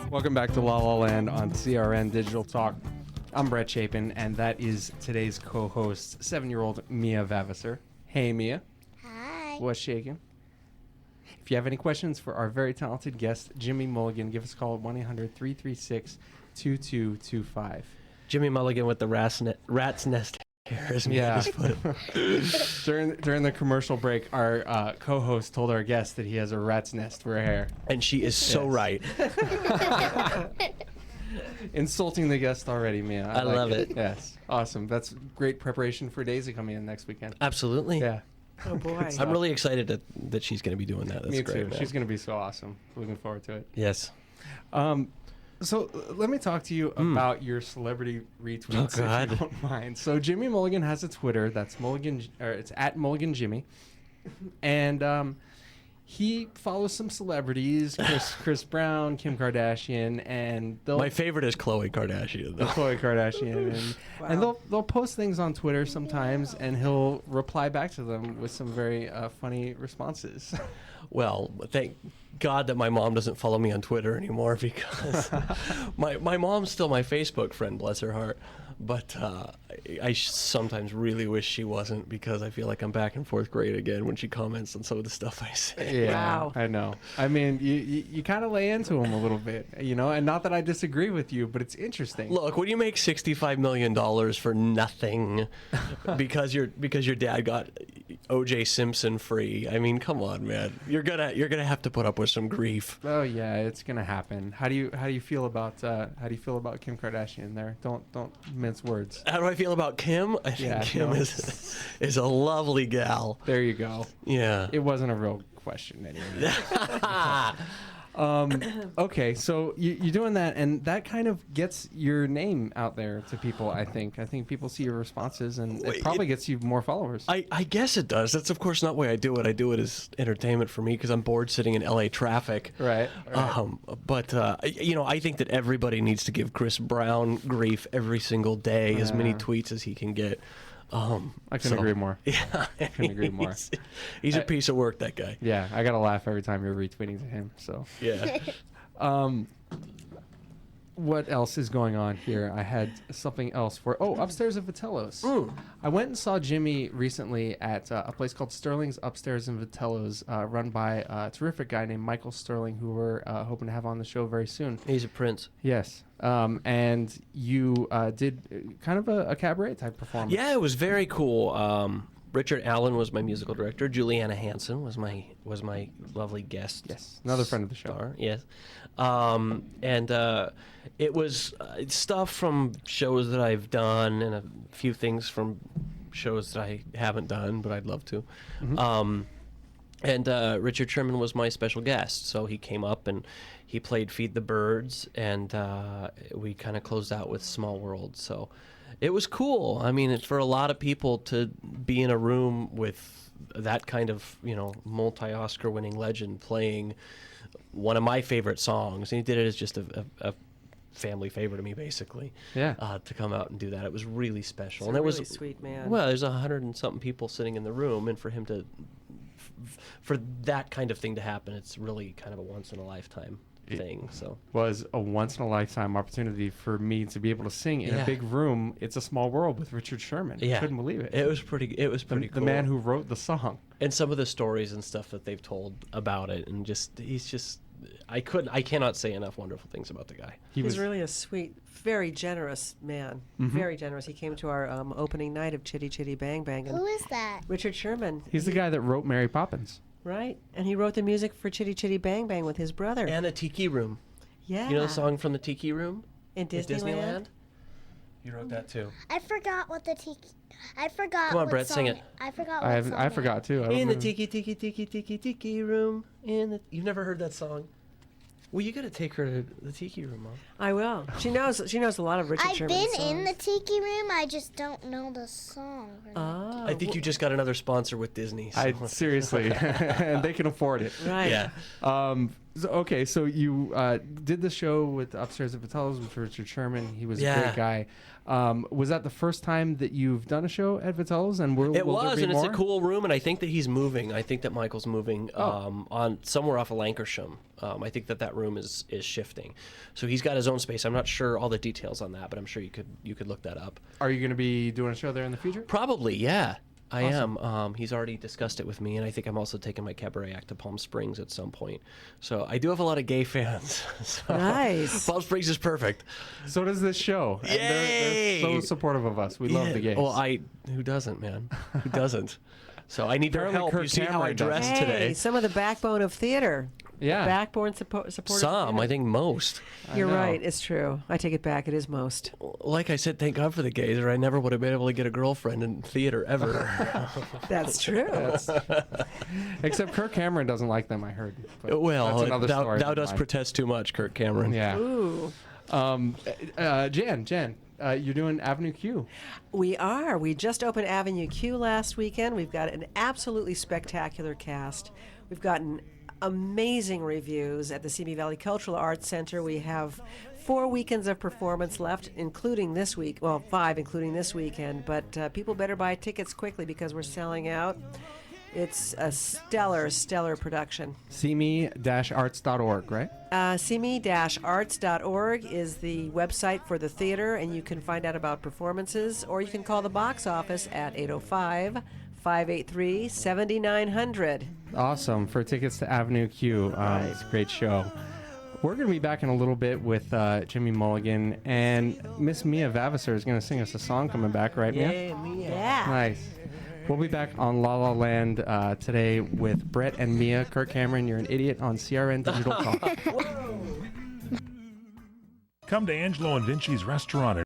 Welcome back to La La Land on CRN Digital Talk. I'm Brett Chapin, and that is today's co-host, 7-year-old Mia Vavasseur. Hey, Mia. Hi. What's shaking? If you have any questions for our very talented guest, Jimmy Mulligan, give us a call at 1-800-336-2225. Jimmy Mulligan with the rat's nest hairs. Yeah. During the commercial break, our co-host told our guest that he has a rat's nest for hair. And she is so right. Insulting the guest already, Mia. I love it. Yes. Awesome. That's great preparation for Daisy coming in next weekend. Absolutely. Yeah. Oh boy. I'm really excited that she's going to be doing that. That's Me great, too. man. She's going to be so awesome. Looking forward to it. Yes. So let me talk to you about your celebrity retweets, God. if you don't mind. So Jimmy Mulligan has a Twitter. That's Mulligan, or it's at Mulligan Jimmy, and he follows some celebrities: Chris Brown, Kim Kardashian, and My favorite is Khloe Kardashian, though. Khloe Kardashian, and they'll post things on Twitter sometimes, and he'll reply back to them with some very funny responses. Well, thank God that my mom doesn't follow me on Twitter anymore, because my mom's still my Facebook friend, bless her heart. But I sometimes really wish she wasn't, because I feel like I'm back in 4th grade again when she comments on some of the stuff I say. Yeah, Wow. I know. I mean, you kind of lay into him a little bit, you know, and not that I disagree with you, but it's interesting. Look, when you make $65 million for nothing because your dad got O.J. Simpson free, I mean, come on, man. You're gonna have to put up with some grief. Oh yeah, it's gonna happen. How do you feel about Kim Kardashian there? Don't mince words. How do I feel about Kim? I think Kim is a lovely gal. There you go. Yeah. It wasn't a real question anyway. Okay, so you're doing that, and that kind of gets your name out there to people, I think. I think people see your responses, and it probably gets you more followers. I guess it does. That's, of course, not why I do it. I do it as entertainment for me, because I'm bored sitting in LA traffic. Right. But I think that everybody needs to give Chris Brown grief every single day, as many tweets as he can get. I couldn't agree more. Yeah, I couldn't agree more. He's a piece of work, that guy. Yeah, I gotta laugh every time you're retweeting to him. So Yeah. what else is going on here? I had something else for. Upstairs at Vitello's. I went and saw Jimmy recently at a place called Sterling's Upstairs in Vitello's, run by a terrific guy named Michael Sterling, who we're hoping to have on the show very soon. He's a prince. Yes. And you did kind of a cabaret type performance. Yeah, it was very cool. Richard Allen was my musical director. Juliana Hansen was my lovely guest. Yes, another friend of the show. Star, yes. It was stuff from shows that I've done, and a few things from shows that I haven't done, but I'd love to. Richard Sherman was my special guest, so he came up and he played Feed the Birds, and we kind of closed out with Small World. So it was cool. I mean, for a lot of people to be in a room with that kind of, multi-Oscar winning legend playing one of my favorite songs, and he did it as just a family favorite to me, basically. Yeah. To come out and do that, it was really special. He's and a it really was sweet man. Well, there's 100 and something people sitting in the room, and for him to, for that kind of thing to happen, it's really kind of a once in a lifetime thing. So was a once in a lifetime opportunity for me to be able to sing in a big room. It's a Small World with Richard Sherman. I couldn't believe it. It was pretty cool. The man who wrote the song. And some of the stories and stuff that they've told about it, and I cannot say enough wonderful things about the guy. He's really a sweet, very generous man. Very generous. He came to our opening night of Chitty Chitty Bang Bang. And Who is that? Richard Sherman. He's the guy that wrote Mary Poppins. Right. And he wrote the music for Chitty Chitty Bang Bang with his brother. And the Tiki Room. Yeah. You know the song from the Tiki Room? In Disneyland? You wrote that too. I forgot what the tiki. I forgot. Come on, what Brett, song, sing it. I forgot. What song I forgot too. I don't In the know. Tiki Tiki Tiki Tiki Tiki Room. You've never heard that song? Well, you got to take her to the Tiki Room, Mom. I will. She knows a lot of Richard I've Sherman been songs. in the tiki room. I just don't know the song. Oh. I think you just got another sponsor with Disney. So. Seriously, and they can afford it. Right. Yeah. So you did the show with Upstairs at Vitello's with Richard Sherman. He was a great guy. Was that the first time that you've done a show at Vitello's? And will there be and more? It's a cool room, and I think that he's moving. I think that Michael's moving on somewhere off of Lancashire. I think that room is shifting. So he's got his own space. I'm not sure all the details on that, but I'm sure you could look that up. Are you going to be doing a show there in the future? Probably, yeah. I am. He's already discussed it with me, and I think I'm also taking my cabaret act to Palm Springs at some point. So I do have a lot of gay fans. So Nice. Palm Springs is perfect. So does this show. And Yay! they're so supportive of us. We love the gays. Well, who doesn't, man? Who doesn't? So I need their Apparently help. Kirk You see how I Cameron does. dressed Hey, today? some of the backbone of theater. Yeah. Backbone support. Some, I think most. You're know. right. It's true. I take it back. It is most. Like I said, thank God for the gays, or I never would have been able to get a girlfriend in theater ever. That's true. Except Kirk Cameron doesn't like them, I heard. But Well, that's another story. thou dost protest too much, Kirk Cameron. Yeah. Ooh. Jan, you're doing Avenue Q. We are. We just opened Avenue Q last weekend. We've got an absolutely spectacular cast. We've gotten amazing reviews at the Simi Valley Cultural Arts Center. We have 4 weekends of performance left, including this week. Well, 5, including this weekend. But people better buy tickets quickly because we're selling out. It's a stellar production. Simi-arts.org, right? Simi-arts.org is the website for the theater, and you can find out about performances, or you can call the box office at 805-583-7900. Awesome. For tickets to Avenue Q. It's a great show. We're going to be back in a little bit with Jimmy Mulligan, and Miss Mia Vavasseur is going to sing us a song coming back, right, Mia? Yeah. Nice. We'll be back on La La Land today with Brett and Mia. Kirk Cameron, you're an idiot on CRN Digital Talk. Come to Angelo and Vinci's restaurant